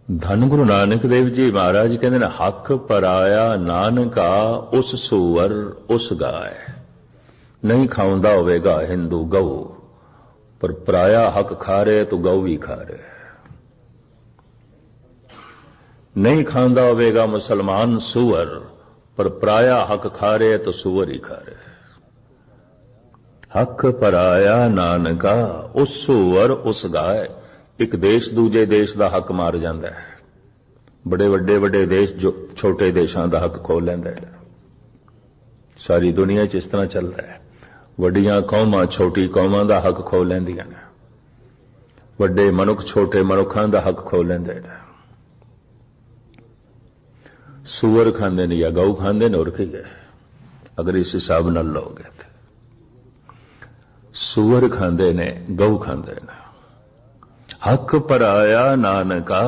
धन गुरु नानक देव जी महाराज कहते हैं हक पराया नानका उस सूअर उस गाय। नहीं खाऊंदा होवेगा हिंदू गऊ, पर पराया हक खा रहे तो गऊ भी खा रहे। नहीं खांदा होवेगा मुसलमान सूअर, पर पराया हक खा रहे तो सूअर ही खा रहे। हक पराया नानका उस सूअर उस गाय। एक देश दूजे देश का हक मार जाता है। बड़े वड्डे वड्डे देश जो छोटे देशों का हक खो लेंदा है। सारी दुनिया च इस तरह चल रहा है। वड्डियां कौमां छोटी कौमां का हक खो लैंदियां ने। वड्डे मनुख छोटे मनुखां का हक खो लैंदे ने। सूअर खांदे ने या गऊ खांदे ने, और की है अगर इस हिसाब नाल लोगे तो। सूअर खांदे ने गऊ खांदे ने। हक पराया नानका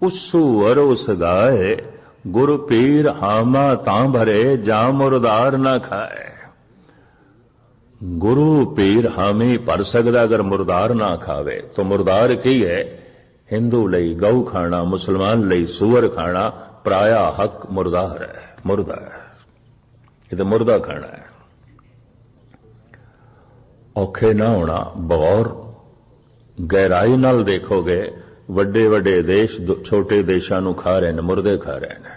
उस सूअर उस गाय। गुरु पीर हामा तां भरे जा मुरदार ना खाए। गुरु पीर हामी भर सकदा अगर मुरदार ना खावे तो मुरदार की है? हिंदू लई गऊ खाना, मुसलमान लई सूअर खाना। पराया हक मुरदार है, मुर्दा है। ये तो मुर्दा खाना है। औखे ना होना, बगौर गहराई नाल देखोगे वड्डे वड्डे देश छोटे देशों नूं खा रहे हैं, मुर्दे खा रहे हैं।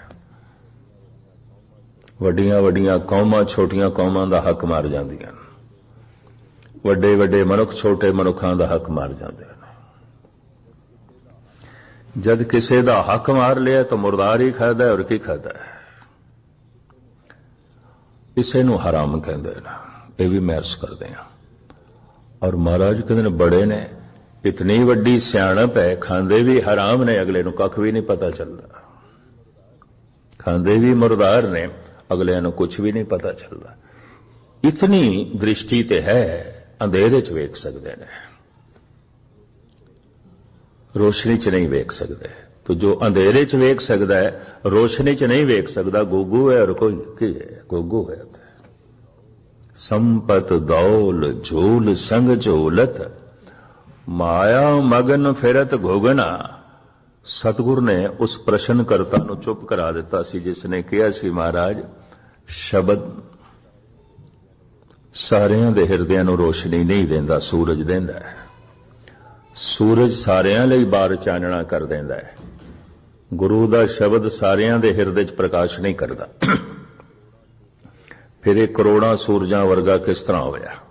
वड्डियां वड्डियां कौमां छोटियां कौमां दा हक मार जांदियां। वड्डे वड्डे मनुख छोटे मनुखां दा हक मार जांदे। जद किसी दा हक मार लिया तो मुर्दार ही खादा है, और की खादा है? इसे नूं हराम कहंदे ने। ये भी महर्स करते हैं। और महाराज कहते बड़े ने इतनी वड्डी सियाणप है, खांदे भी हराम ने, अगले नूं कख भी नहीं पता चलता। खांदे भी मुर्दार ने, अगले नूं कुछ भी नहीं पता चलता। इतनी दृष्टि ते है, अंधेरे च वेख सकते हैं, रोशनी च नहीं वेख सकते। तो जो अंधेरे च वेख सकता है रोशनी च नहीं वेख सकता, गुग्गू है। और कोई की है? गुग्गू है। संपत दौल झूल संग झूलत माया मगन फिरत घुगना। सतगुरु ने उस प्रश्नकर्ता नूं चुप करा दिता सी जिसने कहा सी महाराज शब्द सारियां दे हिरदियां नूं रोशनी नहीं देंदा, सूरज देंदा है। सूरज सारियां लई बार चानना कर देंदा है। गुरु दा शब्द सारियां दे हिरदे च प्रकाश नहीं करदा। फिर एक करोड़ां सूरजां वर्गा किस तरह होया?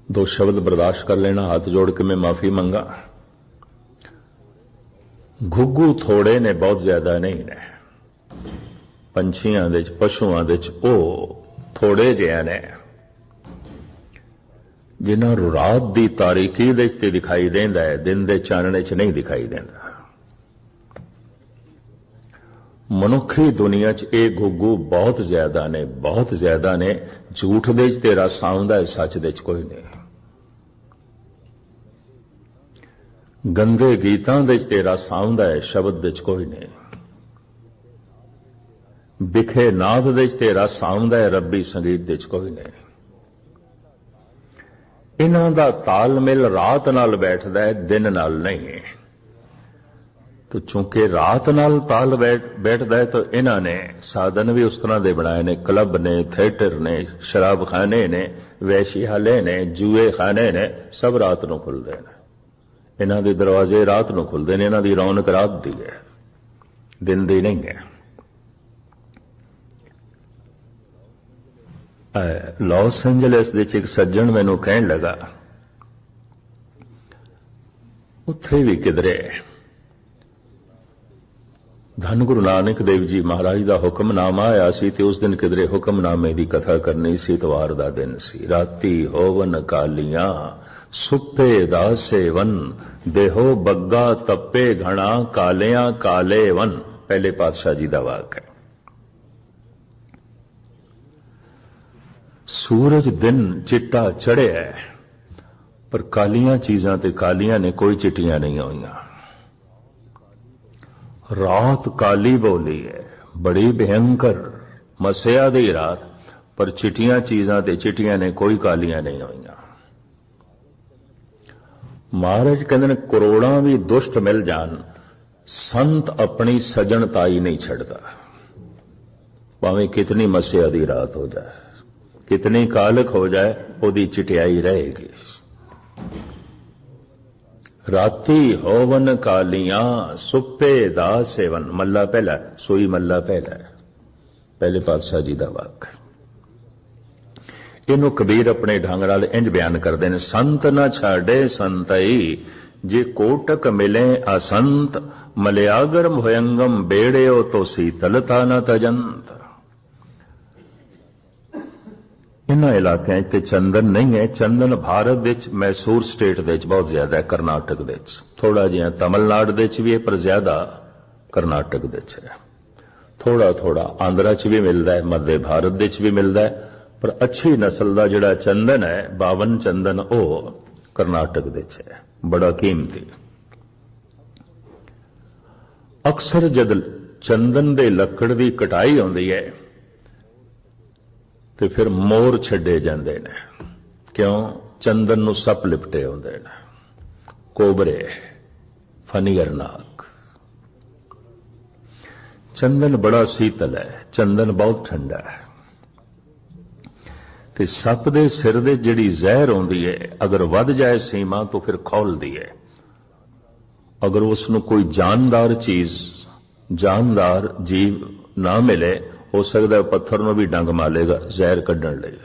दो शब्द बर्दाश्त कर लेना, हाथ जोड़ के मैं माफी मंगा। घुग्गू थोड़े ने, बहुत ज्यादा नहीं ने। पंछियां दे च पशुआं दे च ओ थोड़े जिहा ने जिन्हां नूं रात दी तारीकी दे च दिखाई देंदा है, दिन दे चानणे च नहीं दिखाई देंदा। मनुखी दुनिया च ये घुग्गू बहुत ज्यादा ने, बहुत ज्यादा ने। झूठ दे च तेरा साउंदा है, सच दे च कोई नहीं। गंदे गीतां दे च तेरा साउंदा है, शब्द दे च कोई नहीं। बिखे नाद दे च तेरा साउंदा है, रब्बी संगीत दे च कोई नहीं। इन्हां दा तालमेल रात नाल बैठदा है, दिन नाल नहीं। तो चूंकि रात नाल ताल बैठदा है तो इन्हां ने साधन भी उस तरह दे बनाए ने। क्लब ने, थिएटर ने, शराब खाने ने, वैश्यालय ने, जुए खाने ने, सब रात नूं खुलदे ने। इन्हां दे दरवाजे रात नूं खुलदे ने। इन्हां दी रौनक रात दी है, दिन दी नहीं है। लॉस एंजलिस दे च एक सज्जन मैनू कहण लगा, उत्थे भी किधरे धन गुरु नानक देव जी महाराज का हुक्मनामा आया सी ते उस दिन किधरे हुक्मनामे की कथा करनी सी। इतवार का दिन सी। राती होवन कालियां सुप्पे दासे वन देहो बग्गा तप्पे घना कालियां काले वन। पहले पातशाह जी का वाक है। सूरज दिन चिट्टा चढ़िया है, पर कालियां चीजां ते कालियां ने, कोई चिट्टियां नहीं होईयां। रात काली बोली है, बड़ी भयंकर मसिया दी रात, पर चिट्टियां चीजां ते चिट्टियां ने, कोई कालियां नहीं होईयां। महाराज कहते ने करोड़ां भी दुष्ट मिल जान, संत अपनी सजनताई नहीं छड़ता। भावें कितनी मस्या दी रात हो जाए, कितनी कालक हो जाए, ओदी चिटियाई रहेगी। राती होवन कालियां सुप्पे दा सेवन, मल्ला पहला सोई मल्ला पहला पहले पातशाह जी का वाक। इनू कबीर अपने ढंग नाल इंज बयान करते हैं, संत न छाड़े संतई जे कोटक मिले असंत, मलयागर भयंगम बेड़े तो शीतलता न तजंत। इन्हां इलाकों ते चंदन नहीं है। चंदन भारत विच मैसूर स्टेट विच बहुत ज्यादा है, कर्नाटक विच थोड़ा जिहा, तमिलनाडु विच भी है पर ज्यादा कर्नाटक विच है। थोड़ा थोड़ा आंध्रा च भी मिलता है, मध्य भारत विच भी मिलता है, पर अच्छी नस्ल का जिहड़ा चंदन है, 52 चंदन, वो कर्नाटक विच है, बड़ा कीमती। अक्सर जद चंदन दे लकड़ की कटाई होंदी है तो फिर मोर छड्डे जाते हैं। क्यों? चंदन नूं सप लिपटे होंदे ने, कोबरे, फनीयर नाग। चंदन बड़ा शीतल है, चंदन बहुत ठंडा है। ते सप दे सिर दे जिहड़ी जहर होंदी है, अगर वध जाए सीमा तो फिर खौलदी है। अगर उसनूं कोई जानदार चीज, जानदार जीव ना मिले, हो सकता है पत्थर नूं भी डंग मारेगा जहर कढ़ण लई,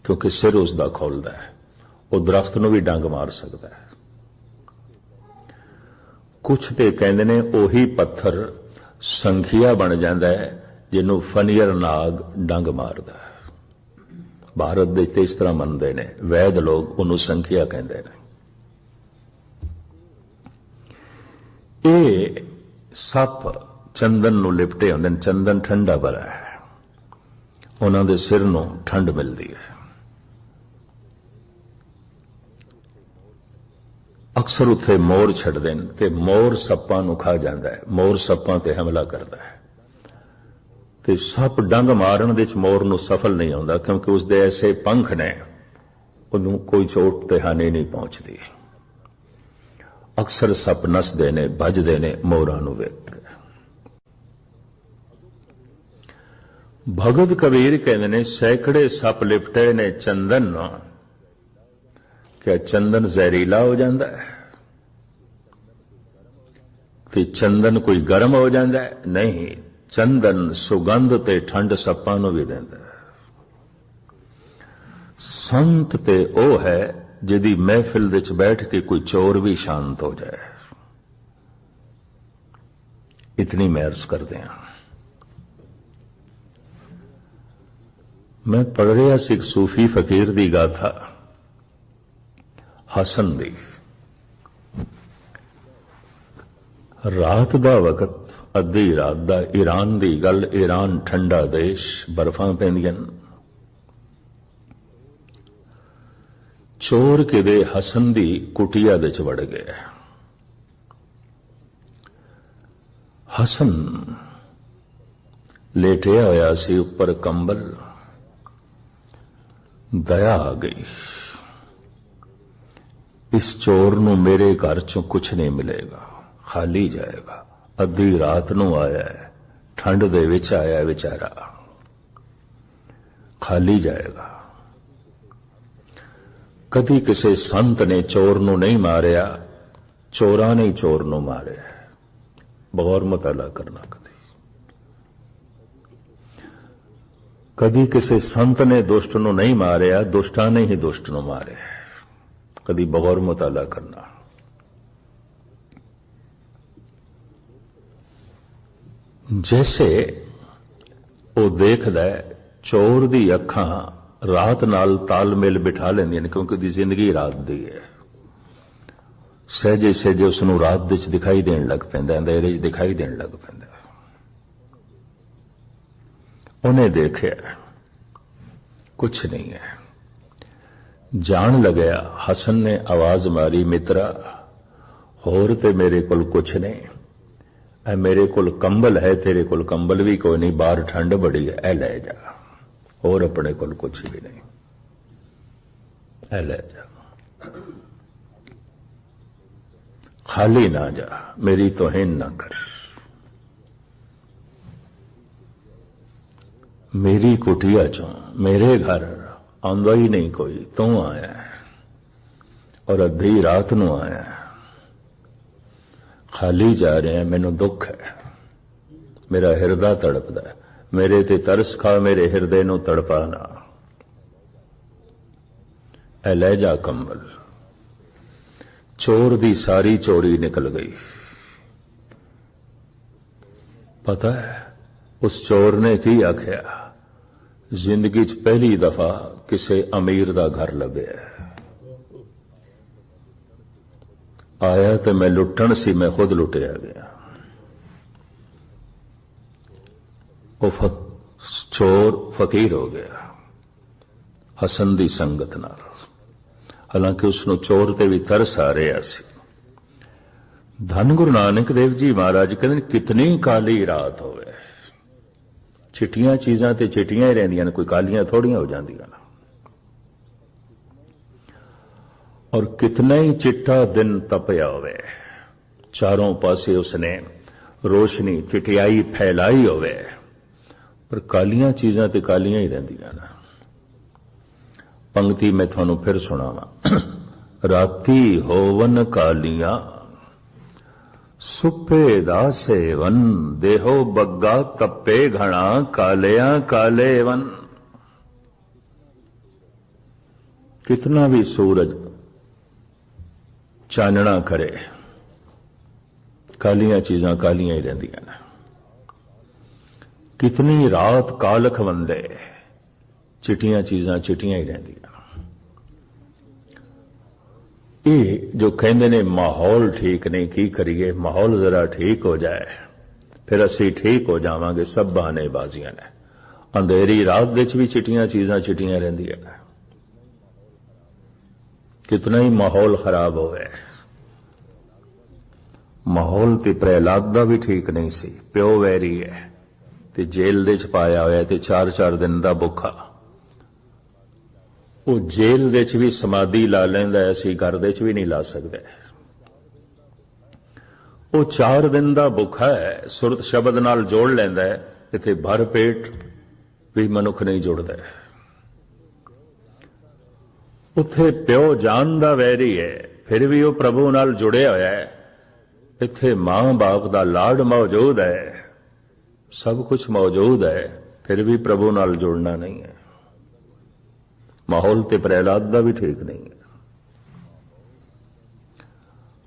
क्योंकि सिर उसका खोलता है। वो दरख्त नूं भी डंग मार सकता है। कुछ ते कहंदे ने ओही पत्थर संखिया बन जाता है जिन्हों फनीयर नाग डंग मारदा है। भारत दे ते इस तरह मनते ने वैद लोग, उन्होंने संखिया कहते हैं। ये सप चंदन नूं लिपटे होंदे ने। चंदन ठंडा बड़ा है, उन्हां दे सिर नूं ठंड मिलती है। अक्सर उत्थे मोर छड्डदे ने ते मोर सप्पां नूं खा जांदा है, मोर सप्पां ते हमला करता है। ते सप डंग मारन दे विच मोर नूं सफल नहीं होंदा, क्योंकि उसदे ऐसे पंख ने उन्होंने कोई चोट ते हानि नहीं पहुंचती। अक्सर सप नसदे ने, भजदे ने मोरां नूं वेख के। भगत कबीर कहते ने सैकड़े सप लिपटे ने चंदन नूं, क्या चंदन जहरीला हो जाता है? ते चंदन कोई गर्म हो जाता है? नहीं, चंदन सुगंध ते ठंड सप्पां नूं भी देंदा है। संत ते ओ है जिहदी महफिल विच बैठ के कोई चोर भी शांत हो जाए। इतनी महर्स करते हैं। मैं पढ़ रहा सी सूफी फकीर दी गाथा हसन दी। रात दा वकत, अद्धी रात दा, ईरान दी गल। ईरान ठंडा देश, बर्फां पैंदियां। चोर किदे हसन दी कुटिया दे च वड़ गए। हसन लेटिया होया सी उपर कंबल। दया आ गई, इस चोर नूं मेरे घर चों कुछ नहीं मिलेगा, खाली जाएगा। अद्धी रात नूं आया है, ठंड दे विच आया बेचारा, खाली जाएगा। कदी किसी संत ने चोर नूं नहीं मारिया, चोरां ने चोर नूं मारिया। बगौर मुताला करना। कदी किसी संत ने दुष्ट नूं नहीं मारिया, दुष्टां ने ही दुष्ट नूं मारिया। कदी बगौर मुताला करना। जैसे वो देखदा है चोर दी अखां रात नाल तालमेल बिठा लेंदियां ने, क्योंकि दी जिंदगी रात दी है। सहजे सहजे उसनूं रात दे च दिखाई देण लग पैंदा, अंधेरे च दिखाई देण लग पैंदा। उन्हें देखिया कुछ नहीं है। जान लगया, हसन ने आवाज मारी, मित्रा होर ते मेरे कोल कुछ नहीं। मेरे कोल कंबल है, तेरे कोल कंबल भी कोई नहीं, बाहर ठंड बड़ी है, ए ले जा। और अपने कोल कुछ भी नहीं, ए ले जा। खाली ना जा, मेरी तौहीन ना कर। मेरी कुटिया चों मेरे घर आंदा ही नहीं कोई, तू आया और अद्धी रात नूं आया। खाली जा रहे हैं, मैनू दुख है, मेरा हिरदा तड़पदा है। मेरे ते तरस खा, मेरे हिरदे नूं तड़पा ना। ऐ लै जा कंबल। चोर दी सारी चोरी निकल गई। पता है उस चोर ने की आख्या? जिंदगी च पहली दफा किसी अमीर दा घर लभ्या। आया तो मैं लुटन सी, मैं खुद लुटिया गया। वो चोर फकीर हो गया हसन दी संगत नाल। हालांकि उसनों चोर ते भी तरस आ रहा सी। धन गुरु नानक देव जी महाराज कहते कितनी काली रात होवे, चिट्टियां चीजां ते चिट्टियां ही रहिंदियां ने, कोई कालियां थोड़ियां हो जांदियां ने। और कितना ही चिट्टा दिन तपया होवे, चारों पासे उसने रोशनी चिटियाई फैलाई होवे, पर कालियां चीजां ते कालियां ही रहिंदियां ने। पंक्ति मैं थानू फिर सुनावा। राती होवन कालियां सुपे दा सेवन, देहो बग्गा तपे घना, कालियां काले वन। कितना भी सूरज चानना करे, कालियां चीजां कालियां ही रहिंदियां ने। कितनी रात कालख वंदे, चिटियां चीजां चिटियां ही रहिंदियां। ये जो कहते ने माहौल ठीक नहीं, की करिए, माहौल जरा ठीक हो जाए फिर असी ठीक हो जावांगे। सब बहानेबाजियां ने। अंधेरी रात विच भी चिटियां चीजां चिटियां रहिंदियां ने। कितना ही माहौल खराब होवे। माहौल ते प्रहलाद दा भी ठीक नहीं सी। प्यो वैरी है ते जेल दे च पाया होया ते 4-4 दिन दा भुखा। वो जेल दे च भी समाधि ला लैंदा है, असीं घर दे च भी नहीं ला सकते। वो 4 दिन दा भुखा है, सुरत शब्द नाल जोड़ लैंदा है, इत्थे भर पेट भी मनुख नहीं जुड़दा। उत्थे प्यो जान दा वैरी है, फिर भी वो प्रभु नाल जुड़िया होया है। इत्थे मां बाप दा लाड मौजूद है, सब कुछ मौजूद है, फिर भी प्रभु नाल जुड़ना नहीं है। माहौल ते प्रहलाद दा भी ठीक नहीं है।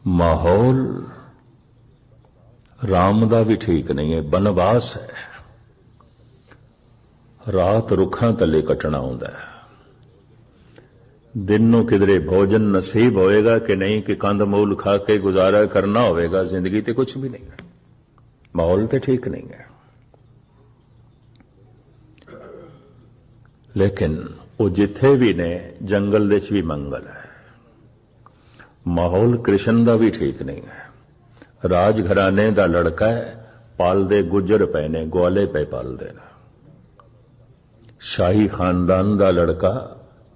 माहौल राम दा भी ठीक नहीं है। बनवास है, रात रुखां तले कटना होंदा है। दिन नूं किधरे भोजन नसीब होएगा कि नहीं, कि कंद मूल खा के गुजारा करना होवेगा। जिंदगी ते कुछ भी नहीं है। माहौल ते ठीक नहीं है। लेकिन वो जिथे भी ने जंगल दे च भी मंगल है। माहौल कृष्ण दा भी ठीक नहीं है। राज घराने दा लड़का है, पालदे गुजर पे ने, ग्वाले पे पालदे ने। शाही खानदान दा लड़का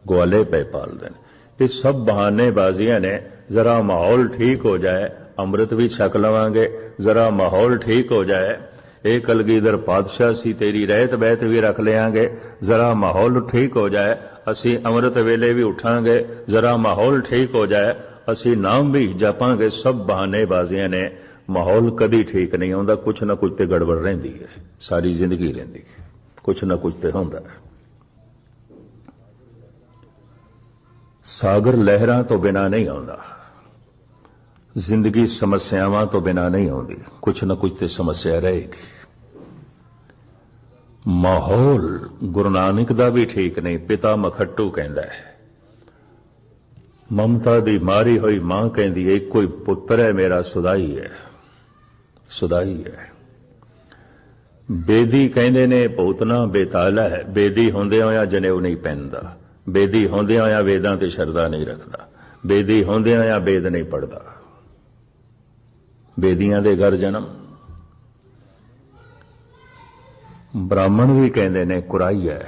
ग्वाले पे पालदे ने। ये सब बहानेबाजियां ने। जरा माहौल ठीक हो जाए, अमृत भी छक लवांगे। जरा माहौल ठीक हो जाए, एक कलगीधर पातशाह सी, तेरी रहत बहत भी रख लेंगे। जरा माहौल ठीक हो जाए, असी अमृत वेले भी उठांगे। जरा माहौल ठीक हो जाए, असी नाम भी जपांगे। सब बहानेबाजियां ने। माहौल कदी ठीक नहीं होंदा। कुछ ना कुछ ते गड़बड़ रहिंदी है, सारी जिंदगी रहिंदी है। कुछ ना कुछ ते होंदा है। सागर लहरां तो बिना नहीं आउंदा, जिंदगी समस्यावां तो बिना नहीं आउंदी। कुछ ना कुछ ते समस्या रहेगी। माहौल गुरु नानक दा भी ठीक नहीं। पिता मखट्टू कहंदा है, ममता दी मारी हुई मां कहंदी है, कोई पुत्र है मेरा, सुदाई है, सुदाई है। बेदी कहंदे ने भूतना बेताला है। बेदी होंदियां होया जनेऊ नहीं पहनदा। बेदी होंदियां होया वेदां ते शरदा नहीं रखदा। बेदी होंदियां होया वेद नहीं पढ़दा। बेदियां दे घर जन्म। ब्राह्मण भी कहंदे ने कुराई है,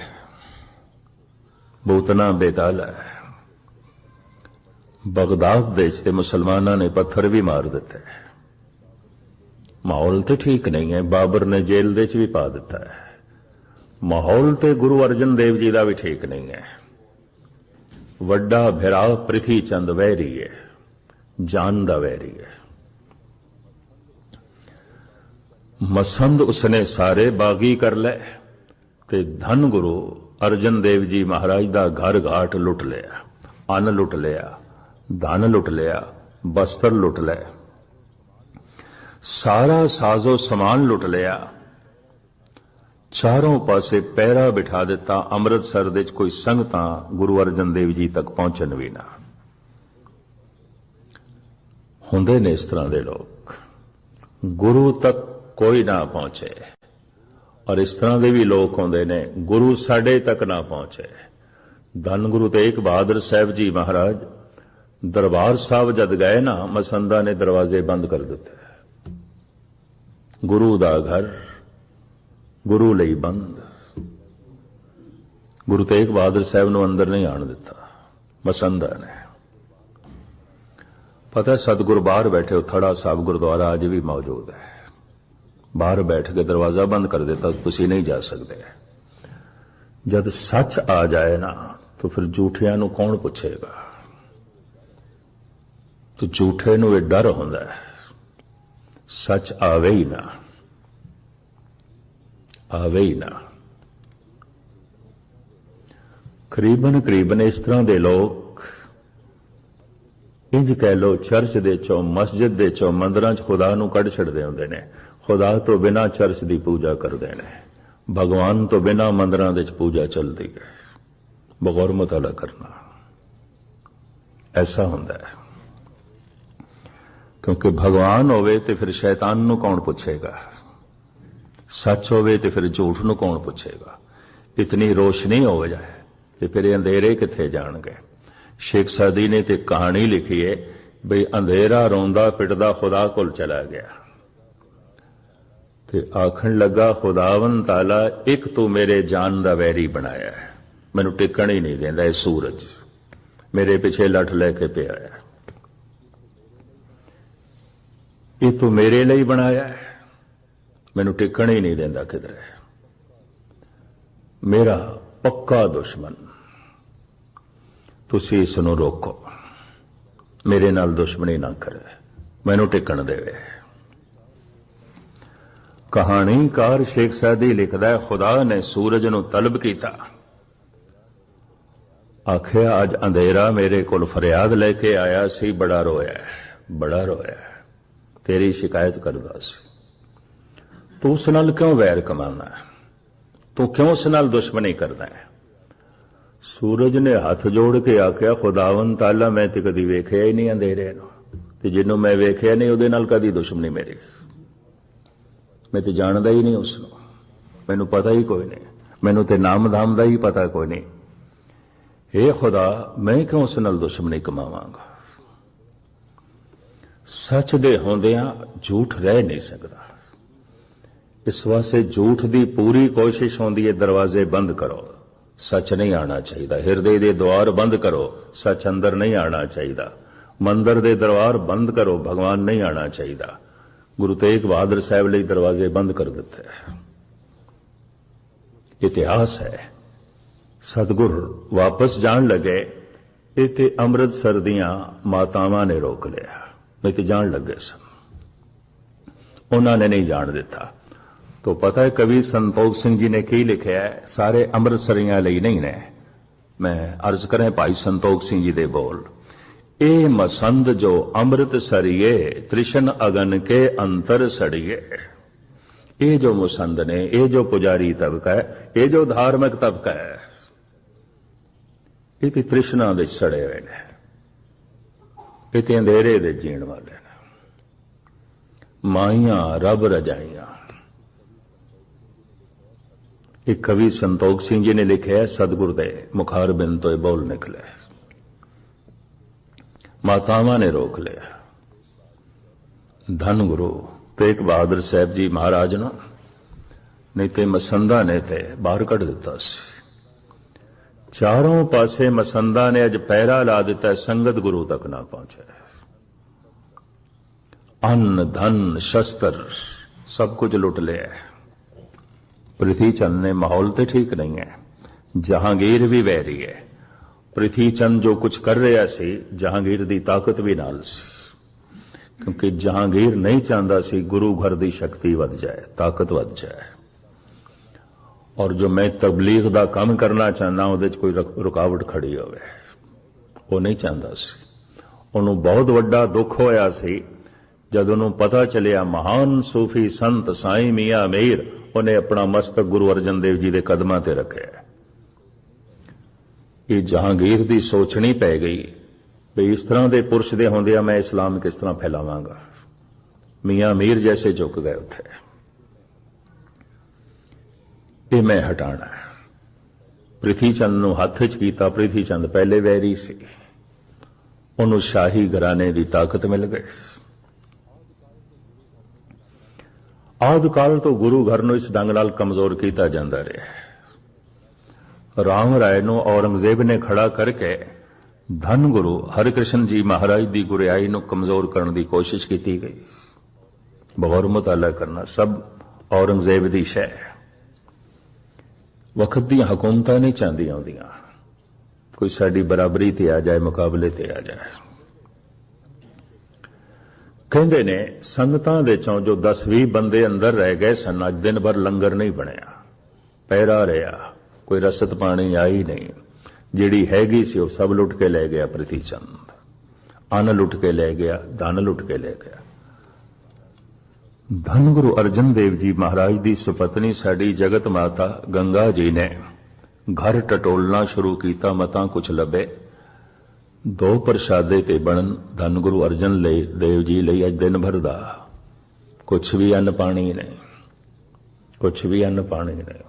भूतना बेताला है। बगदाद देश ते मुसलमाना ने पत्थर भी मार दिते। माहौल तो ठीक नहीं है। बाबर ने जेल दे च भी पा दिता है। माहौल तो गुरु अर्जन देव जी का भी ठीक नहीं है। वड्डा भिरा पृथ्वी चंद वैरी है, जान दा वैरी है। मसंद उसने सारे बागी कर ले ते धन गुरु अर्जन देव जी महाराज दा घर घाट लुट लिया, अन्न लुट लिया, धन लुट लिया, बस्तर लुट ले, सारा साजो समान लुट लिया, चारों पासे पैरा बिठा दिता। अमृतसर दे कोई संगतां गुरु अर्जन देव जी तक पहुंचन भी ना। हुंदे ने इस तरह के लोग, गुरु तक कोई ना पहुंचे। और इस तरह के भी लोग होंदे ने, गुरु साडे तक ना पहुंचे। धन गुरु तेग बहादुर साहब जी महाराज दरबार साहब जद गए ना, मसंदा ने दरवाजे बंद कर दिते। गुरु दा घर गुरु लई बंद। गुरु तेग बहादुर साहब नूं अंदर नहीं आण दिता मसंदा ने। पता सतगुरु बाहर बैठे, थड़ा साहब गुरुद्वारा अज भी मौजूद है। बाहर बैठ के दरवाजा बंद कर देता, तुसीं नहीं जा सकते। जब सच आ जाए ना तो फिर झूठियां नूं कौन पुछेगा। तो झूठे नूं यह डर होंदा है, सच आवे ही ना, आवे ही ना। करीबन करीबन इस तरह के लोग, इंज कह लो चर्च दे चों, मस्जिद दे चों, मंदिरां च खुदा नूं कढ छड़दे हुंदे ने। खुदा तो बिना चर्च की पूजा करते हैं, भगवान तो बिना मंदिरां दे पूजा चलती है। बगौर मुताला करना ऐसा होंदा है, क्योंकि भगवान होवे ते फिर शैतान नूं कौन पुछेगा, सच होवे ते फिर झूठ नूं कौन पुछेगा। इतनी रोशनी हो जाए ते फिर अंधेरे किथे जाणगे। शेख सादी ने ते कहानी लिखी है बई अंधेरा रोंदा पिटदा खुदा कोल चला गया ते आखण लगा, खुदावन ताला एक तू मेरे जान दा वैरी बनाया है, मैनू टिकण ही नहीं देंदा। सूरज मेरे पिछे लठ लैके पिया है, ये तू मेरे लिए बनाया है, मैनू टिकण ही नहीं देंदा किधरे। मेरा पक्का दुश्मन, तुसी इसनूं रोको, मेरे नाल दुश्मनी ना करे, मैनू टिकण देवे। कहानीकार शेख सादी लिखदा है, खुदा ने सूरज नूं तलब कीता, आखिया अज अंधेरा मेरे कोल फरियाद लेके आया सी, बड़ा रोया, बड़ा रोया, तेरी शिकायत करदा सी। तू उस नाल क्यों वैर कमाना है, तू क्यों उस नाल दुश्मनी करदा है। सूरज ने हाथ जोड़ के आखिया, खुदावन ताला मैं ते कदी वेखिया ही नहीं अंधेरे नूं, ते जिन्नों मैं वेखिया नहीं उहदे नाल कदी दुश्मनी मेरी, मैं तो जानदा ही नहीं उसनूं, मैनू पता ही कोई नहीं, मैनू तो नाम धाम दा ही पता कोई नहीं। हे खुदा मैं क्यों उस नाल दुश्मनी कमावांगा। सच दे होंदियां झूठ रह नहीं सकता। इस वास्ते झूठ दी पूरी कोशिश होंदी है, दरवाजे बंद करो, सच नहीं आना चाहिए। हिरदे दे द्वार बंद करो, सच अंदर नहीं आना चाहिए। मंदिर दे दरबार बंद करो, भगवान नहीं आना चाहिए। गुरु तेग बहादुर साहब लिए दरवाजे बंद कर दिते। इतिहास है। सतगुर वापस जान लगे, इत्थे अमृतसर दियां मातावां ने रोक लिया, नहीं तो जान लगे सन, उन्होंने नहीं जान दिता। तो पता है कवि संतोख सिंह जी ने की लिखा है, सारे अमृतसरियां लिए नहीं ने। मैं अर्ज करें भाई संतोख सिंह जी दे बोल, ए मसंद जो अमृत सरिये, त्रिशन अगन के अंतर सड़िए। ये जो मुसंद ने, ये जो पुजारी तबका है, ये जो धार्मिक तबका है, ये तृष्णा दे सड़े हुए ने, ये अंधेरे दे जीण वाले ने। माइयां रब रजाइयां। एक कवि संतोख सिंह जी ने लिखे है, सतगुर दे मुखार बिन तो बोल निकले। मातावां ने रोक लिया। धन गुरु तेग बहादुर साहब जी महाराज नूं, नहीं तो मसंदा ने ते बाहर कढ़ दिता सी। चारों पासे मसंदा ने अज पैरा ला दिता, संगत गुरु तक ना पहुंचे। अन्न धन शस्त्र सब कुछ लुट लिया। ਪ੍ਰਿਥੀ ਚੰਦ ने माहौल तो ठीक नहीं है, जहांगीर भी वैरी है। ਪ੍ਰਿਥੀ ਚੰਦ जो कुछ कर रहा सी, जहांगीर की ताकत भी नाल सी, क्योंकि जहांगीर नहीं चाहता सी गुरु घर की शक्ति वध जाए, ताकत वध जाए। और जो मैं तबलीग का काम करना चाहना उहदे च कोई रुकावट खड़ी होवे, वो नहीं चाहता सी। उन्होंने बहुत वड्डा दुख होया सी जद उन्होंने पता चलिया महान सूफी संत साईं मियां मीर उन्हें अपना मस्तक गुरु अर्जन देव जी के कदमां ते रखे। ये जहांगीर की सोचनी पै गई भी इस तरह के पुरुष दे होंदिया मैं इस्लाम किस तरह फैलावांगा। मियां मीर जैसे झुक गए उथे, ये मैं हटाना है। ਪ੍ਰਿਥੀ ਚੰਦ ਨੂੰ हथ च कीता। ਪ੍ਰਿਥੀ चंद पहले वैरी सी, उन्होंने शाही घराने की ताकत मिल गई। आदि काल तो गुरु घर ਨੂੰ इस ढंग नाल कमजोर किया जाता रहा। राम राय ਨੂੰ औरंगजेब ने खड़ा करके धन गुरु हरकृष्ण जी महाराज की गुरियाई ਨੂੰ कमजोर करने की कोशिश की गई। बगौर मुताला करना सब औरंगजेब की शह। वक्त दी हुकूमतां नहीं चाहती आउंदियां कोई साडी बराबरी ते आ जाए, मुकाबले ते आ जाए। कहते ने संगतां दे चों जो 10-20 बंदे अंदर रह गए सन, अज दिन भर लंगर नहीं बनया, पैरा रहा, कोई रसद पानी आई नहीं। जिहड़ी हैगी सी वो सब लुट के ले गया ਪ੍ਰਿਥੀ ਚੰਦ। अन्न लुट के ले गया, धन लुट के ले गया। धन गुरु अर्जन देव जी महाराज की सुपत्नी साडी जगत माता गंगा जी ने घर टटोलना शुरू किया। मतां कुछ लभे, 2 प्रशादे ते बनन धन गुरु अर्जन देव जी लई अज दिन भर दा कुछ भी अन्न पानी नहीं, कुछ भी अन्न पानी नहीं।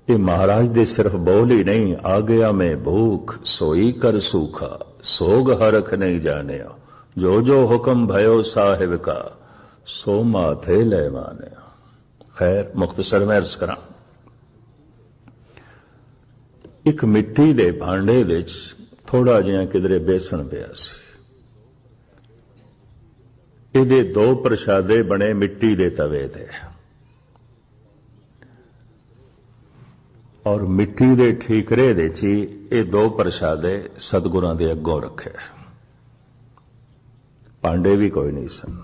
ये महाराज दे सिर्फ बोल ही नहीं, आ गया मैं भूख सोई कर सूखा, सोग हरख नहीं जाने, जो जो हुक्म भयो साहिब का, सो माथे ले माने। खैर मुख्तसर मैं अर्ज करा। एक मिट्टी दे भांडे विच थोड़ा जिहा किधरे बेसन पिया सी। इहदे 2 प्रशादे बने मिट्टी दे तवे ते, और मिट्टी दे ठीकरे दे ची ये 2 प्रशादे सतगुरां दे अग्गों रखे। भांडे भी कोई नहीं सन,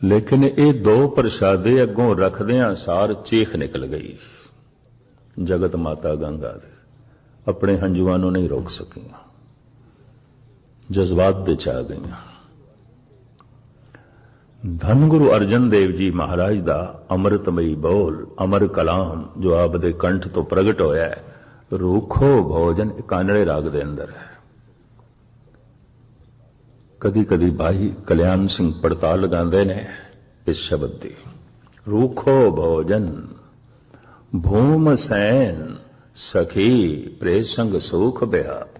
लेकिन ये 2 प्रशादे अग्गों रखदियां सार चीख निकल गई। जगत माता गंगा दे अपने हंजुआं नूं नहीं रोक सकियां, जज्बात दे च आ गईयां। धन गुरु अर्जन देव जी महाराज दा अमृतमयी बोल, अमर कलाम जो आप दे कंठ तो प्रगट होया है, रूखो भोजन कानड़े राग दे अंदर है। कदी कदी भाई कल्याण सिंह पड़ताल लगाते ने इस शब्द की, रूखो भोजन भूम सैन सखी प्रेसंग सुख बेहात।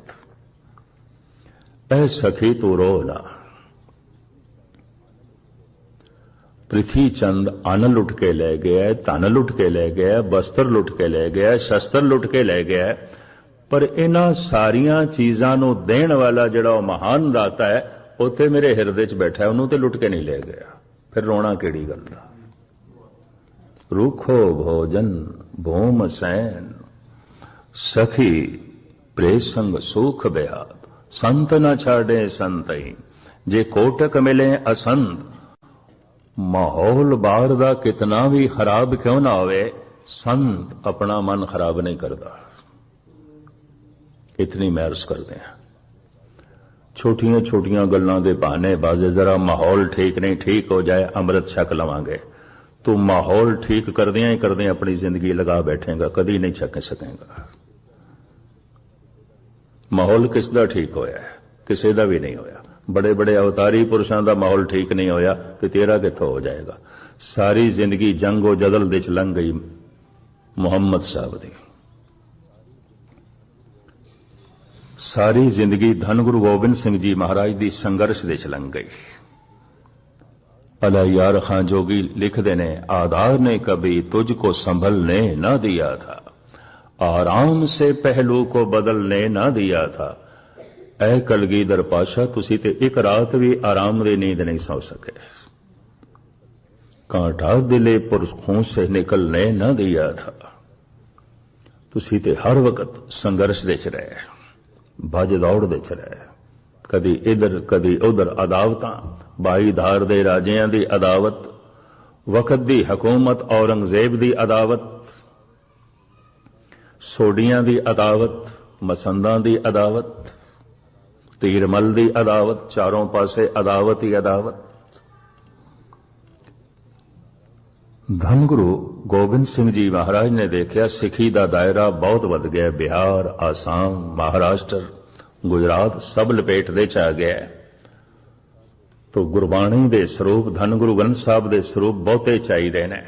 ऐ सखी तू रो ना। ਪ੍ਰਿਥੀ चंद अन्न लुट के ले गया, धन लुट के ले गया, वस्त्र लुट के ले गया, शस्त्र लुट के ले गया, पर इन्हां सारियां चीजां नूं देण वाला जिहड़ा वो महान दाता है उत्थे मेरे हिरदे च बैठा है, उन्होंने तो लुट के नहीं ले गया। फिर रोना केड़ी गल दा। रूखो भोजन भूम सैन सखी प्रेसंग सुख बेहात। संत न छाड़े संतई जे कोटक मिले असंत। माहौल बाहर दा कितना भी खराब क्यों ना होवे, संत अपना मन खराब नहीं करता। इतनी महर्स करते हैं। छोटियां छोटियां गल्लां दे बहाने बाजे जरा माहौल ठीक नहीं, ठीक हो जाए अमृत छक लवांगे। तू माहौल ठीक करदियां ही करदियां अपनी जिंदगी लगा बैठेगा, कदी नहीं छक सकेगा। माहौल किसदा ठीक होया है? किसी का भी नहीं होया। बड़े बड़े अवतारी पुरुषों का माहौल ठीक नहीं होया तो तेरा कित्थों हो जाएगा। सारी जिंदगी जंगो जदल दे च लंघ गई मुहम्मद साहब दी। सारी जिंदगी धन गुरु गोबिंद सिंह जी महाराज की संघर्ष दे च लंघ गई। अला यार खां जोगी लिखते ने, आधार ने कभी तुझको संभलने न दिया था, आराम से पहलू को बदलने न दिया था। ऐ कलगीधर पाशा, तुसी ते एक रात भी आराम दी नींद नहीं सौ सके। कांटा दिले पुरखों से निकलने न दिया था, तुसी ते हर वक्त संघर्ष दे च रहे, भज दौड़ दे च रहे, कदी इधर कदी उधर अदावतां, बाई धार दे राजियां दी अदावत, वक्त दी हुकूमत औरंगजेब दी अदावत, सोडियां दी अदावत, मसंदां दी अदावत, तीरमल दी अदावत, चारों पासे अदावत ही अदावत। धन गुरु गोबिंद सिंह जी महाराज ने देखा सिखी दा दायरा बहुत वध गया, बिहार, आसाम, महाराष्ट्र, गुजरात सब लपेट दे च आ गया। तो गुरबाणी दे स्वरूप धन गुरु ग्रंथ साहब दे स्वरूप बहुते चाहिए ने।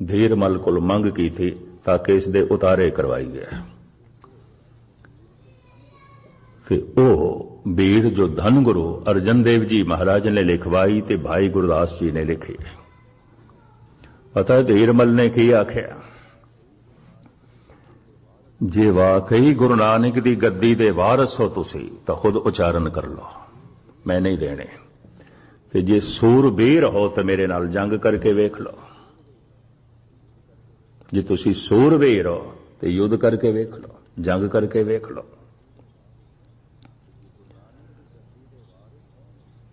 धीरमल कोल मंग की थी ताकि इस दे उतारे करवाई गया। फिर ओ बीड़ जो धन गुरु अर्जन देव जी महाराज ने लिखवाई ते भाई गुरदास जी ने लिखी। पता है धीरमल ने की आख्या, जे वाकई गुरु नानक दी गद्दी दे वारस हो तुसी तो खुद उचारण कर लो, मैं नहीं देने। ते जे सूरबीर हो तो मेरे नाल जंग करके वेख लो, जे तुसी सूरबीर हो तो युद्ध करके वेख लो, जंग करके वेख लो।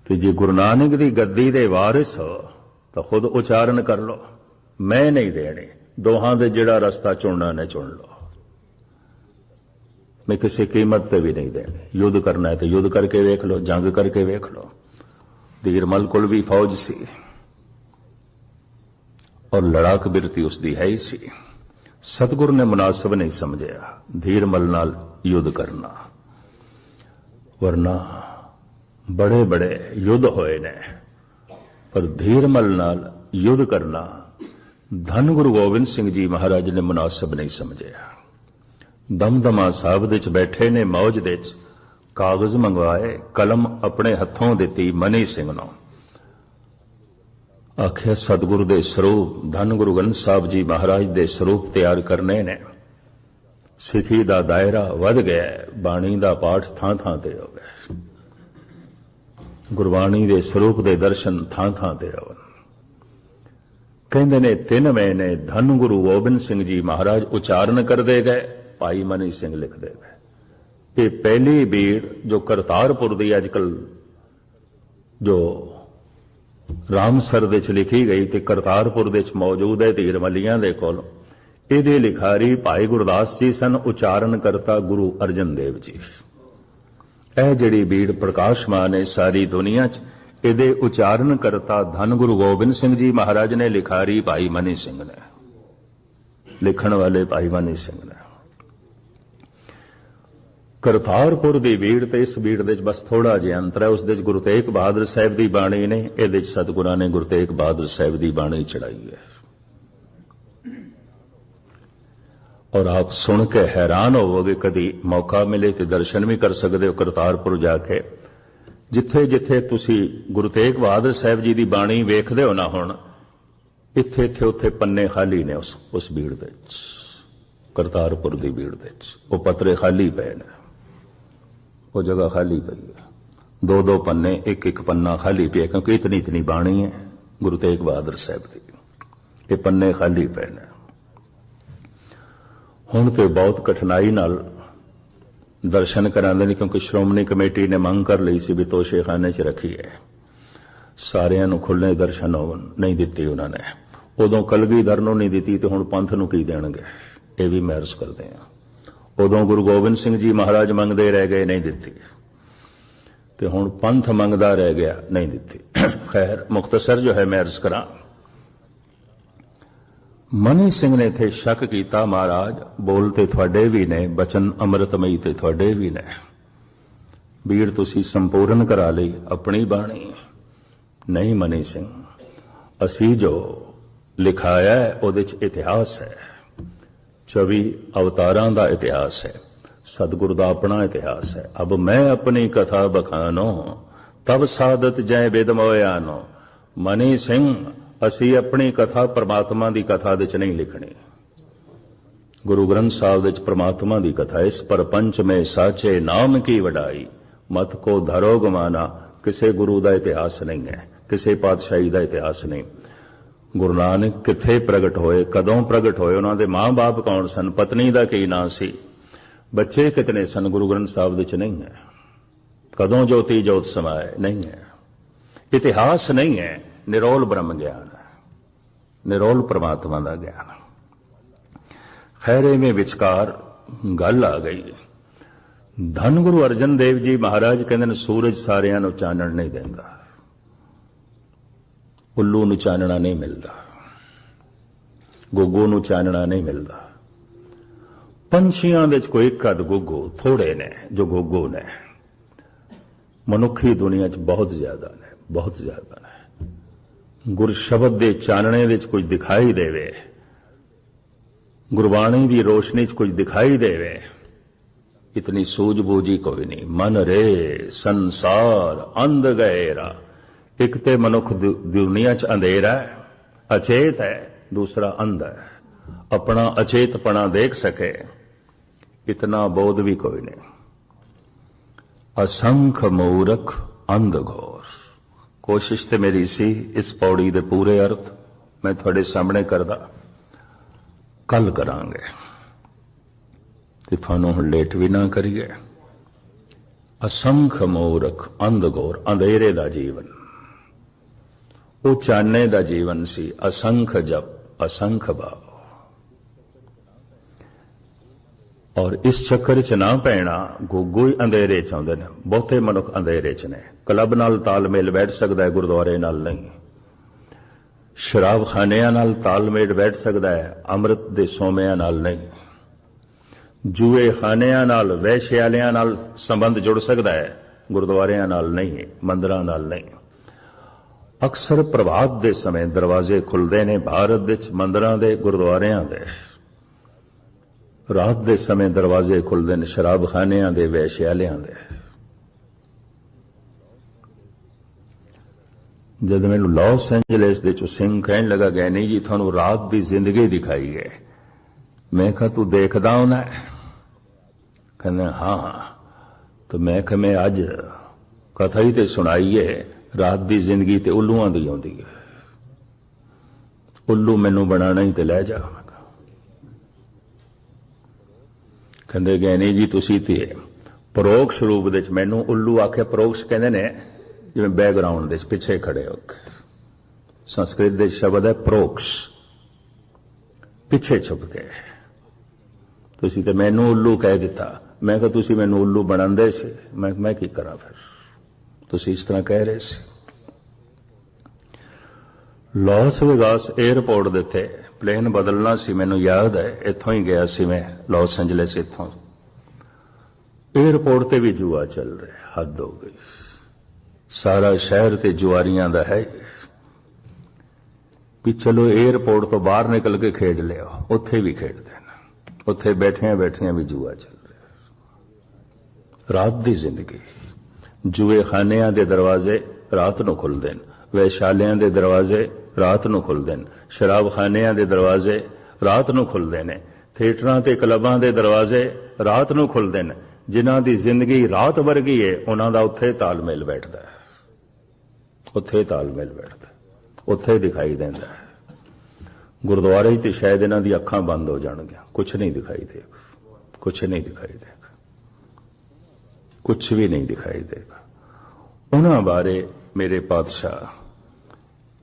ते जे गुरु नानक दी गद्दी दे वारिस हो तो खुद उचारण कर लो, मैं नहीं देने। दोहां दे जिहड़ा रस्ता चुनना ने चुन लो, मैं किसी कीमत पे भी नहीं देने। युद्ध करना है तो युद्ध करके वेख लो, जंग करके वेख लो। धीरमल कोल भी फौज सी और लड़ाक बिरती उसदी है ही सी। सतगुरु ने मुनासिब नहीं समझिया धीरमल नाल युद्ध करना, वरना बड़े बड़े युद्ध होए ने, पर धीरमल नाल युद्ध करना धन गुरु गोबिंद सिंह जी महाराज ने मुनासिब नहीं समझिया। दमदमा साहब दे च बैठे ने, मौज दे च कागज मंगवाए, कलम अपने हथों दिती मनी सिंह नूं। आख्या सतगुरु दे स्वरूप धन गुरु ग्रंथ साहब जी महाराज दे स्वरूप तैयार करने ने। सिखी दा दायरा वध गया, बाणी दा पाठ थां थां ते हो गया, गुरबाणी दे स्वरूप दे दर्शन थां थां ते हो। कहंदे ने 3 महीने धन गुरु गोबिंद सिंह जी महाराज उचारण करते गए, भाई मनी सिंह लिखते गए। ये पहली बीड़ जो करतारपुर दी अजकल जो रामसर दे च लिखी गई ते करतारपुर दे च मौजूद है धीरमलियां दे कोल, इहदी लिखारी भाई गुरदास जी सन, उचारण करता गुरु अर्जन देव जी। यह जिहड़ी बीड़ प्रकाशमान है सारी दुनिया च, इहदे उचारण करता धन गुरु गोबिंद सिंह जी महाराज ने, लिखारी भाई मनी सिंह ने, लिखण वाले भाई मनी सिंह ने। करतारपुर दी बीड़ ते इस बीड़ दे बस थोड़ा जिहा अंतर है। उस दे गुरु तेग बहादुर साहब दी बाणी ने, इहदे सतगुरां ने गुरु तेग बहादुर साहब दी बाणी चढ़ाई है। और आप सुन के हैरान होवोगे, कदी मौका मिले तो दर्शन भी कर सकते हो करतारपुर जाके। जिथे जिथे तुसी गुरु तेग बहादुर साहब जी दी बाणी वेखदे हो ना, हुण इत्थे इत्थे उत्थे पन्ने खाली ने उस भीड़ दे विच, करतारपुर दी भीड़ दे विच वो पत्रे खाली पे ने, वो जगह खाली पई है। 2-2 पन्ने, एक पन्ना खाली पे, क्योंकि इतनी इतनी बाणी है गुरु तेग बहादुर साहब दी, ये पन्ने खाली पे ने। हुण ते बहुत कठिनाई नाल दर्शन करांदे ने, क्योंकि श्रोमणी कमेटी ने मंग कर ली सी भी तोशेखाने च रखी है, सारियां नूं खुले दर्शन होवन, नहीं दित्ती उन्होंने। उदों कलगीधर नूं नहीं दित्ती तो हुण पंथ नूं की देणगे, ये भी महर्स करते हैं। उदों गुरु गोबिंद सिंह जी महाराज मंगदे रह गए, नहीं दित्ती, तो हुण पंथ मंगदा रह गया, नहीं दित्ती। खैर मुख्तसर जो है महर्स करा। मनी सिंह ने थे शक किया, महाराज बोलते थोड़े भी ने, बचन अमृतमई ते थोड़े भी ने, बीड़ तुसी संपूर्ण करा ली अपनी बाणी। नहीं मनी सिंह, असी जो लिखाया है उहदे च इतिहास है, 24 अवतारां दा इतिहास है, सतगुरु दा अपना इतिहास है। अब मैं अपनी कथा बखानो, तब सादत जय बेद मोयानो, ਮਨੀ ਸਿੰਘ ਅਸੀਂ ਆਪਣੀ ਕਥਾ ਪ੍ਰਮਾਤਮਾ ਦੀ ਕਥਾ ਦੇ ਚ ਨਹੀਂ ਲਿਖਣੀ। ਗੁਰੂ ਗ੍ਰੰਥ ਸਾਹਿਬ ਵਿੱਚ ਪ੍ਰਮਾਤਮਾ ਦੀ ਕਥਾ, ਇਸ ਪਰਪੰਚ ਮੇ ਸਾਚੇ ਨਾਮ ਕੀ ਵਡਾਈ, ਮਤ ਕੋ ਧਰੋ ਗਮਾਨਾ। ਕਿਸੇ ਗੁਰੂ ਦਾ ਇਤਿਹਾਸ ਨਹੀਂ ਹੈ, ਕਿਸੇ ਪਾਤਸ਼ਾਹੀ ਦਾ ਇਤਿਹਾਸ ਨਹੀਂ। ਗੁਰੂ ਨਾਨਕ ਕਿੱਥੇ ਪ੍ਰਗਟ ਹੋਏ, ਕਦੋਂ ਪ੍ਰਗਟ ਹੋਏ, ਉਹਨਾਂ ਦੇ ਮਾਂ-ਬਾਪ ਕੌਣ ਸਨ, ਪਤਨੀ ਦਾ ਕੀ ਨਾਂ ਸੀ, ਬੱਚੇ ਕਿਤਨੇ ਸਨ, ਗੁਰੂ ਗ੍ਰੰਥ ਸਾਹਿਬ ਵਿੱਚ ਨਹੀਂ ਹੈ। ਕਦੋਂ ਜੋਤੀ ਜੋਤ ਸਮਾਏ, ਨਹੀਂ ਹੈ। ਇਤਿਹਾਸ ਨਹੀਂ ਹੈ, ਨਿਰੋਲ ਬ੍ਰਹਮ ਗਿਆਨ ਹੈ, ਨਿਰੋਲ ਪ੍ਰਮਾਤਮਾ ਦਾ ਗਿਆਨ। ਖੈਰ ਇਵੇਂ ਵਿਚਕਾਰ ਗੱਲ ਆ ਗਈ। ਧੰਨ ਗੁਰੂ ਅਰਜਨ ਦੇਵ ਜੀ ਮਹਾਰਾਜ ਕਹਿੰਦੇ ਨੇ ਸੂਰਜ ਸਾਰਿਆਂ ਨੂੰ ਚਾਨਣ ਨਹੀਂ ਦਿੰਦਾ, ਉੱਲੂ ਨੂੰ ਚਾਨਣਾ ਨਹੀਂ ਮਿਲਦਾ, ਗੁੱਗੂ ਨੂੰ ਚਾਨਣਾ ਨਹੀਂ ਮਿਲਦਾ। ਪੰਛੀਆਂ ਦੇ ਵਿੱਚ ਕੋਈ ਇੱਕ ਅੱਧ ਗੁੱਗੂ ਥੋੜੇ ਨੇ ਜੋ ਗੁੱਗੂ ਨੇ, ਮਨੁੱਖੀ ਦੁਨੀਆ 'ਚ ਬਹੁਤ ਜ਼ਿਆਦਾ ਨੇ, ਬਹੁਤ ਜ਼ਿਆਦਾ ਨੇ। ਗੁਰ ਸ਼ਬਦ ਦੇ ਚਾਨਣੇ ਵਿੱਚ ਕੁਝ ਦਿਖਾਈ ਦੇਵੇ, ਗੁਰਬਾਣੀ ਦੀ ਰੋਸ਼ਨੀ 'ਚ ਕੁਝ ਦਿਖਾਈ ਦੇਵੇ, ਇਤਨੀ ਸੂਝ-ਬੂਝ ਹੀ ਕੋਈ ਨਹੀਂ। ਮਨ ਰੇ ਸੰਸਾਰ ਅੰਧ ਗਏਰਾ। ਇੱਕ ਤੇ ਮਨੁੱਖ ਦੁਨੀਆ 'ਚ ਅੰਧੇਰਾ ਹੈ, ਅਚੇਤ ਹੈ, ਦੂਸਰਾ ਅੰਧ ਹੈ। ਆਪਣਾ ਅਚੇਤਪਣਾ ਦੇਖ ਸਕੇ ਇਤਨਾ ਬੋਧ ਵੀ ਕੋਈ ਨਹੀਂ। ਅਸੰਖ ਮੂਰਖ ਅੰਧ ਘੋਰ। ਕੋਸ਼ਿਸ਼ ਤੇ ਮੇਰੀ ਸੀ ਇਸ ਪੌੜੀ ਦੇ ਪੂਰੇ ਅਰਥ ਮੈਂ ਤੁਹਾਡੇ ਸਾਹਮਣੇ ਕਰਦਾ, ਕੱਲ ਕਰਾਂਗੇ ਤੇ ਤੁਹਾਨੂੰ ਹੁਣ ਲੇਟ ਵੀ ਨਾ ਕਰੀਏ। ਅਸੰਖ ਮੂਰਖ ਅੰਧ ਘੋਰ, ਅੰਧੇਰੇ ਦਾ ਜੀਵਨ, ਉਹ ਚਾਨਣੇ ਦਾ ਜੀਵਨ ਸੀ। ਅਸੰਖ ਜਪ ਅਸੰਖ ਭਾਵ। ਔਰ ਇਸ ਚੱਕਰ 'ਚ ਨਾ ਪੈਣਾ, ਗੁੱਗੂ ਹੀ ਅੰਧੇਰੇ 'ਚ ਆਉਂਦੇ ਨੇ। ਬਹੁਤੇ ਮਨੁੱਖ ਅੰਧੇਰੇ 'ਚ ਨੇ। ਕਲੱਬ ਨਾਲ ਤਾਲਮੇਲ ਬੈਠ ਸਕਦਾ ਹੈ, ਗੁਰਦੁਆਰੇ ਨਾਲ ਨਹੀਂ। ਸ਼ਰਾਬਖਾਨਿਆਂ ਨਾਲ ਤਾਲਮੇਲ ਬੈਠ ਸਕਦਾ ਹੈ, ਅੰਮ੍ਰਿਤ ਦੇ ਸੋਮਿਆਂ ਨਾਲ ਨਹੀਂ। ਜੂਏ ਖਾਨਿਆਂ ਨਾਲ, ਵੈਸ਼ਿਆਲਿਆਂ ਨਾਲ ਸੰਬੰਧ ਜੁੜ ਸਕਦਾ ਹੈ, ਗੁਰਦੁਆਰਿਆਂ ਨਾਲ ਨਹੀਂ, ਮੰਦਰਾਂ ਨਾਲ ਨਹੀਂ। ਅਕਸਰ ਪ੍ਰਭਾਤ ਦੇ ਸਮੇਂ ਦਰਵਾਜ਼ੇ ਖੁੱਲਦੇ ਨੇ ਭਾਰਤ ਵਿੱਚ, ਮੰਦਰਾਂ ਦੇ, ਗੁਰਦੁਆਰਿਆਂ ਦੇ। ਰਾਤ ਦੇ ਸਮੇਂ ਦਰਵਾਜ਼ੇ ਖੁੱਲਦੇ ਨੇ ਸ਼ਰਾਬਖਾਨਿਆਂ ਦੇ, ਵੈਸ਼ਿਆਲਿਆਂ ਦੇ। ਜਦ ਮੈਨੂੰ ਲਾਸ ਐਂਜਲਸ ਦੇ ਚੋਂ ਸਿੰਘ ਕਹਿਣ ਲੱਗਾ, ਗੈਨੀ ਜੀ ਤੁਹਾਨੂੰ ਰਾਤ ਦੀ ਜ਼ਿੰਦਗੀ ਦਿਖਾਈ ਹੈ। ਮੈਂ ਕਿਹਾ ਤੂੰ ਦੇਖਦਾ ਹੋਣਾ? ਕਹਿੰਦਾ ਹਾਂ। ਤਾਂ ਮੈਂ ਕਿਹਾ ਮੈਂ ਅੱਜ ਕਥਾ ਹੀ ਤੇ ਸੁਣਾਈ ਹੈ, ਰਾਤ ਦੀ ਜ਼ਿੰਦਗੀ ਤੇ ਉੱਲੂਆਂ ਦੀ ਆਉਂਦੀ ਹੈ। ਉੱਲੂ ਮੈਨੂੰ ਬਣਾਣਾ ਹੀ ਤੇ ਲੈ ਜਾ। ਕਹਿੰਦੇ ਗੈਨੀ ਜੀ ਤੁਸੀਂ ਤੇ ਪਰੋਕਸ਼ ਰੂਪ ਦੇ ਵਿੱਚ ਮੈਨੂੰ ਉੱਲੂ ਆਖਿਆ। ਪਰੋਕਸ਼ ਕਹਿੰਦੇ ਨੇ ਜਿਵੇਂ ਬੈਕਗ੍ਰਾਉਂਡ ਦੇ ਪਿੱਛੇ ਖੜੇ ਹੋ ਕੇ। ਸੰਸਕ੍ਰਿਤ ਦੇ ਸ਼ਬਦ ਹੈ ਪਰੋਕਸ਼, ਪਿੱਛੇ ਛੁਪ ਕੇ। ਤੁਸੀਂ ਤੇ ਮੈਨੂੰ ਉੱਲੂ ਕਹਿ ਦਿੱਤਾ। ਮੈਂ ਕਿਹਾ ਤੁਸੀਂ ਮੈਨੂੰ ਉੱਲੂ ਬਣਾਉਂਦੇ ਸੀ, ਮੈਂ ਕੀ ਕਰਾਂ ਫਿਰ, ਤੁਸੀਂ ਇਸ ਤਰ੍ਹਾਂ ਕਹਿ ਰਹੇ ਸੀ। ਲਾਸ ਵੇਗਾਸ 에ਅਰਪੋਰਟ ਦੇ ਉੱਤੇ ਪਲੇਨ ਬਦਲਣਾ ਸੀ, ਮੈਨੂੰ ਯਾਦ ਹੈ, ਇੱਥੋਂ ਹੀ ਗਿਆ ਸੀ ਮੈਂ ਲਾਸ ਐਂਜਲਸ। ਇੱਥੋਂ 에ਅਰਪੋਰਟ ਤੇ ਵੀ ਜੂਆ ਚੱਲ ਰਿਹਾ, ਹੱਦ ਹੋ ਗਈ। ਸਾਰਾ ਸ਼ਹਿਰ ਤੇ ਜੁਆਰੀਆਂ ਦਾ ਹੈ ਵੀ ਚਲੋ 에ਅਰਪੋਰਟ ਤੋਂ ਬਾਹਰ ਨਿਕਲ ਕੇ ਖੇਡ ਲਿਓ। ਉੱਥੇ ਵੀ ਖੇਡਦੇ ਨੇ, ਉੱਥੇ ਬੈਠਿਆਂ ਬੈਠਿਆਂ ਵੀ ਜੂਆ ਚੱਲ ਰਿਹਾ। ਰਾਤ ਦੀ ਜ਼ਿੰਦਗੀ। ਜੂਏ ਖਾਨਿਆਂ ਦੇ ਦਰਵਾਜ਼ੇ ਰਾਤ ਨੂੰ ਖੁੱਲਦੇ ਨੇ, ਵੈਸ਼ਾਲਿਆਂ ਦੇ ਦਰਵਾਜ਼ੇ ਰਾਤ ਨੂੰ ਖੁੱਲਦੇ ਨੇ, ਸ਼ਰਾਬਖਾਨਿਆਂ ਦੇ ਦਰਵਾਜ਼ੇ ਰਾਤ ਨੂੰ ਖੁੱਲਦੇ ਨੇ, ਥੀਏਟਰਾਂ ਤੇ ਕਲੱਬਾਂ ਦੇ ਦਰਵਾਜ਼ੇ ਰਾਤ ਨੂੰ ਖੁੱਲਦੇ ਨੇ। ਜਿਨ੍ਹਾਂ ਦੀ ਜ਼ਿੰਦਗੀ ਰਾਤ ਵਰਗੀ ਹੈ ਉਹਨਾਂ ਦਾ ਉੱਥੇ ਤਾਲਮੇਲ ਬੈਠਦਾ ਹੈ, ਉੱਥੇ ਤਾਲਮੇਲ ਬੈਠਦਾ, ਉੱਥੇ ਦਿਖਾਈ ਦਿੰਦਾ ਹੈ। ਗੁਰਦੁਆਰੇ ਤੇ ਸ਼ਾਇਦ ਇਹਨਾਂ ਦੀ ਅੱਖਾਂ ਬੰਦ ਹੋ ਜਾਣਗੀਆਂ, ਕੁਛ ਨਹੀਂ ਦਿਖਾਈ ਦੇਗਾ, ਕੁਛ ਨਹੀਂ ਦਿਖਾਈ ਦੇਗਾ, ਕੁਛ ਵੀ ਨਹੀਂ ਦਿਖਾਈ ਦੇਗਾ। ਉਹਨਾਂ ਬਾਰੇ ਮੇਰੇ ਪਾਤਸ਼ਾਹ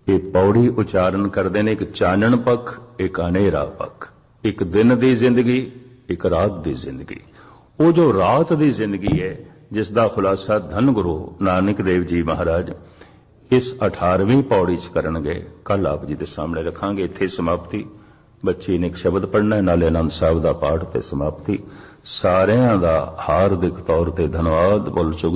ਇਹ ਪੌੜੀ ਉਚਾਰਨ ਕਰਦੇ ਨੇ, ਇੱਕ ਚਾਨਣ ਪੱਖ, ਇੱਕ ਹਨੇਰਾ ਪੱਖ, ਇੱਕ ਦਿਨ ਦੀ ਜ਼ਿੰਦਗੀ, ਇੱਕ ਰਾਤ ਦੀ ਜ਼ਿੰਦਗੀ। ਉਹ ਜੋ ਰਾਤ ਦੀ ਜ਼ਿੰਦਗੀ ਹੈ ਜਿਸ ਦਾ ਖੁਲਾਸਾ ਧੰਨ ਗੁਰੂ ਨਾਨਕ ਦੇਵ ਜੀ ਮਹਾਰਾਜ ਇਸ 18ਵੀਂ ਪੌੜੀ 'ਚ ਕਰਨਗੇ, ਕੱਲ ਆਪ ਜੀ ਦੇ ਸਾਹਮਣੇ ਰੱਖਾਂਗੇ। ਇੱਥੇ ਸਮਾਪਤੀ। ਬੱਚੀ ਨੇ ਇੱਕ ਸ਼ਬਦ ਪੜ੍ਹਨਾ, ਨਾਲੇ ਆਨੰਦ ਸਾਹਿਬ ਦਾ ਪਾਠ ਤੇ ਸਮਾਪਤੀ। ਸਾਰਿਆਂ ਦਾ ਹਾਰਦਿਕ ਤੌਰ ਤੇ ਧੰਨਵਾਦ। ਬੋਲ ਚੁੱਕ